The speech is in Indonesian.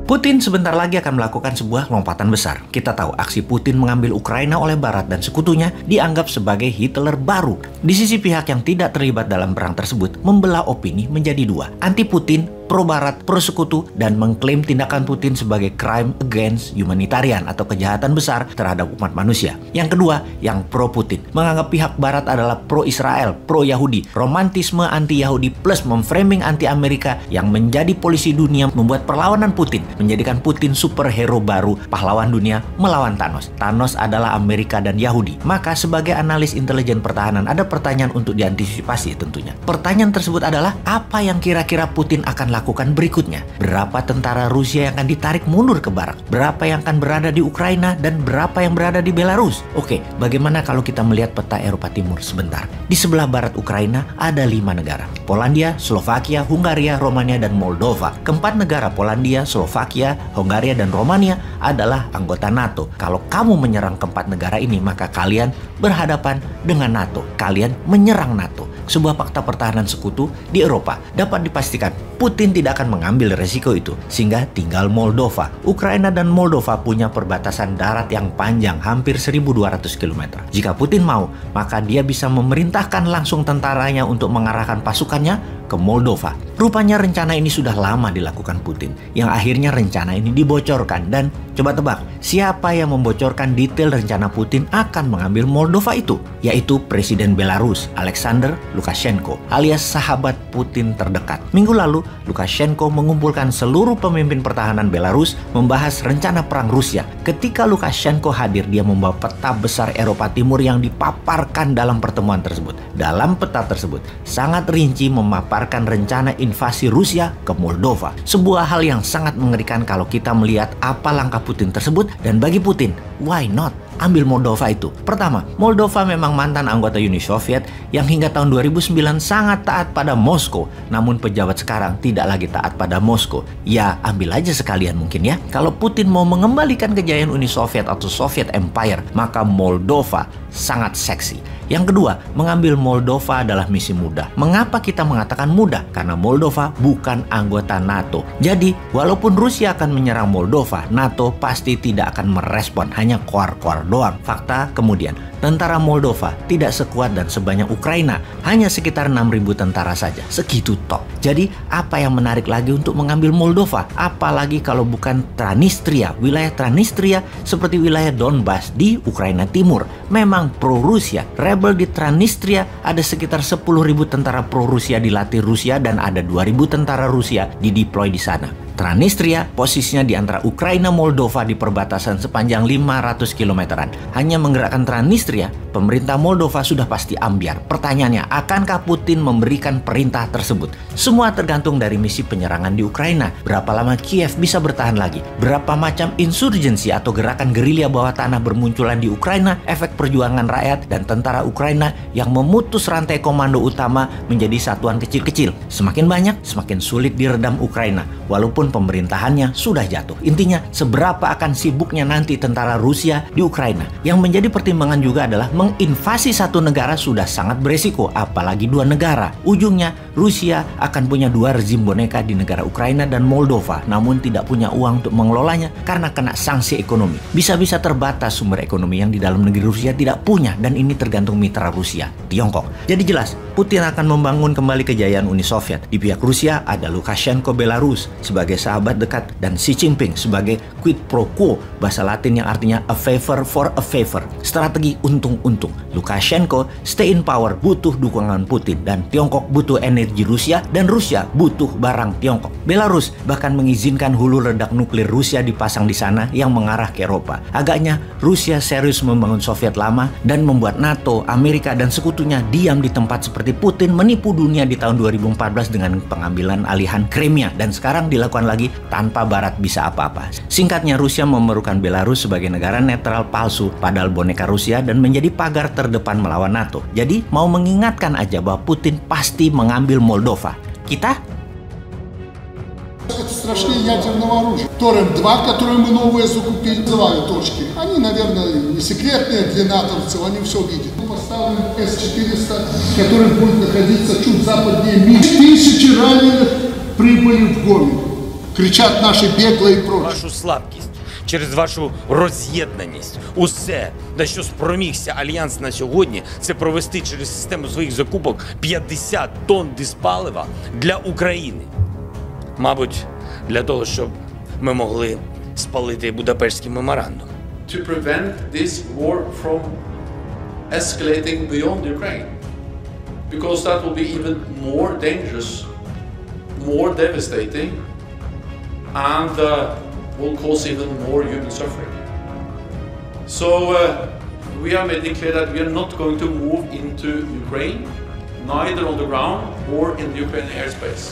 Putin sebentar lagi akan melakukan sebuah lompatan besar. Kita tahu aksi Putin mengambil Ukraina oleh Barat dan sekutunya dianggap sebagai Hitler baru. Di sisi pihak yang tidak terlibat dalam perang tersebut membelah opini menjadi dua. Anti Putin, pro Barat, pro sekutu, dan mengklaim tindakan Putin sebagai crime against humanitarian atau kejahatan besar terhadap umat manusia. Yang kedua, yang pro Putin, menganggap pihak Barat adalah pro Israel, pro Yahudi, romantisme anti Yahudi plus memframing anti Amerika yang menjadi polisi dunia membuat perlawanan Putin, menjadikan Putin superhero baru, pahlawan dunia melawan Thanos. Thanos adalah Amerika dan Yahudi. Maka sebagai analis intelijen pertahanan ada pertanyaan untuk diantisipasi tentunya. Pertanyaan tersebut adalah apa yang kira-kira Putin akan lakukan berikutnya? Berapa tentara Rusia yang akan ditarik mundur ke barat? Berapa yang akan berada di Ukraina dan berapa yang berada di Belarus? Oke, bagaimana kalau kita melihat peta Eropa Timur sebentar? Di sebelah barat Ukraina ada 5 negara. Polandia, Slovakia, Hungaria, Romania, dan Moldova. Keempat negara Polandia, Slovakia, Hungaria, dan Romania adalah anggota NATO. Kalau kamu menyerang keempat negara ini, maka kalian berhadapan dengan NATO. Kalian menyerang NATO. Sebuah fakta pertahanan sekutu di Eropa. Dapat dipastikan Putin tidak akan mengambil resiko itu, sehingga tinggal Moldova. Ukraina dan Moldova punya perbatasan darat yang panjang, hampir 1.200 km. Jika Putin mau, maka dia bisa memerintahkan langsung tentaranya untuk mengarahkan pasukannya ke Moldova. Rupanya rencana ini sudah lama dilakukan Putin, yang akhirnya rencana ini dibocorkan. Dan coba tebak, siapa yang membocorkan detail rencana Putin akan mengambil Moldova itu? Yaitu Presiden Belarus, Alexander Lukashenko, alias sahabat Putin terdekat. Minggu lalu, Lukashenko mengumpulkan seluruh pemimpin pertahanan Belarus membahas rencana perang Rusia. Ketika Lukashenko hadir, dia membawa peta besar Eropa Timur yang dipaparkan dalam pertemuan tersebut. Dalam peta tersebut, sangat rinci memaparkan rencana invasi Rusia ke Moldova. Sebuah hal yang sangat mengerikan kalau kita melihat apa langkah Putin tersebut, dan bagi Putin, why not? Ambil Moldova itu. Pertama, Moldova memang mantan anggota Uni Soviet yang hingga tahun 2009 sangat taat pada Moskow. Namun pejabat sekarang tidak lagi taat pada Moskow. Ya, ambil aja sekalian mungkin ya. Kalau Putin mau mengembalikan kejayaan Uni Soviet atau Soviet Empire, maka Moldova sangat seksi. Yang kedua, mengambil Moldova adalah misi mudah. Mengapa kita mengatakan mudah? Karena Moldova bukan anggota NATO. Jadi, walaupun Rusia akan menyerang Moldova, NATO pasti tidak akan merespon, hanya koar-koar doang. Fakta kemudian, tentara Moldova tidak sekuat dan sebanyak Ukraina, hanya sekitar 6.000 tentara saja. Segitu top. Jadi, apa yang menarik lagi untuk mengambil Moldova? Apalagi kalau bukan Transnistria, wilayah Transnistria seperti wilayah Donbas di Ukraina Timur. Memang pro-Rusia. Rebel di Transnistria ada sekitar 10.000 tentara pro-Rusia dilatih Rusia dan ada 2.000 tentara Rusia dideploy di sana. Transnistria posisinya di antara Ukraina Moldova di perbatasan sepanjang 500 kilometeran. Hanya menggerakkan Transnistria, pemerintah Moldova sudah pasti ambyar. Pertanyaannya, akankah Putin memberikan perintah tersebut? Semua tergantung dari misi penyerangan di Ukraina. Berapa lama Kiev bisa bertahan lagi? Berapa macam insurgensi atau gerakan gerilya bawah tanah bermunculan di Ukraina? Efek perjuangan rakyat dan tentara Ukraina yang memutus rantai komando utama menjadi satuan kecil-kecil. Semakin banyak, semakin sulit diredam Ukraina. Walaupun pemerintahannya sudah jatuh. Intinya, seberapa akan sibuknya nanti tentara Rusia di Ukraina. Yang menjadi pertimbangan juga adalah menginvasi satu negara sudah sangat beresiko, apalagi 2 negara. Ujungnya, Rusia akan punya 2 rezim boneka di negara Ukraina dan Moldova, namun tidak punya uang untuk mengelolanya karena kena sanksi ekonomi. Bisa-bisa terbatas sumber ekonomi yang di dalam negeri Rusia tidak punya, dan ini tergantung mitra Rusia, Tiongkok. Jadi jelas, Putin akan membangun kembali kejayaan Uni Soviet. Di pihak Rusia ada Lukashenko Belarus sebagai sahabat dekat dan Xi Jinping sebagai quid pro quo, bahasa Latin yang artinya a favor for a favor. Strategi untung-untung. Lukashenko stay in power butuh dukungan Putin, dan Tiongkok butuh energi Rusia dan Rusia butuh barang Tiongkok. Belarus bahkan mengizinkan hulu ledak nuklir Rusia dipasang di sana yang mengarah ke Eropa. Agaknya Rusia serius membangun Soviet lama dan membuat NATO, Amerika dan sekutunya diam di tempat seperti Putin menipu dunia di tahun 2014 dengan pengambilan alihan Crimea, dan sekarang dilakukan lagi tanpa Barat bisa apa-apa. Singkatnya, Rusia memerlukan Belarus sebagai negara netral palsu padahal boneka Rusia dan menjadi pagar terdepan melawan NATO. Jadi mau mengingatkan aja bahwa Putin pasti mengambil Moldova. Kita Это страшнее ядерного оружия. Торрент-2, которые мы новые закупили, называют точки. Они, наверное, не секретные для натовцев, они все видят. Мы поставим С-400, который будет находиться чуть западнее Минска. 1000 раненых прибыли в Гомель. кричат наши беглые и прочее. Вашу слабкість, через вашу роз'єднаність, усе, на що спромігся Альянс на сьогодні, це провести через систему своїх закупок 50 тонн диспалива для України. Мабуть, для того, щоб ми могли спалити Будапештський меморандум. To prevent this war from escalating beyond Ukraine, because that will be even more dangerous, more devastating, and will cause even more human suffering. So we have made it clear that we are not going to move into Ukraine, neither on the ground or in the Ukrainian airspace.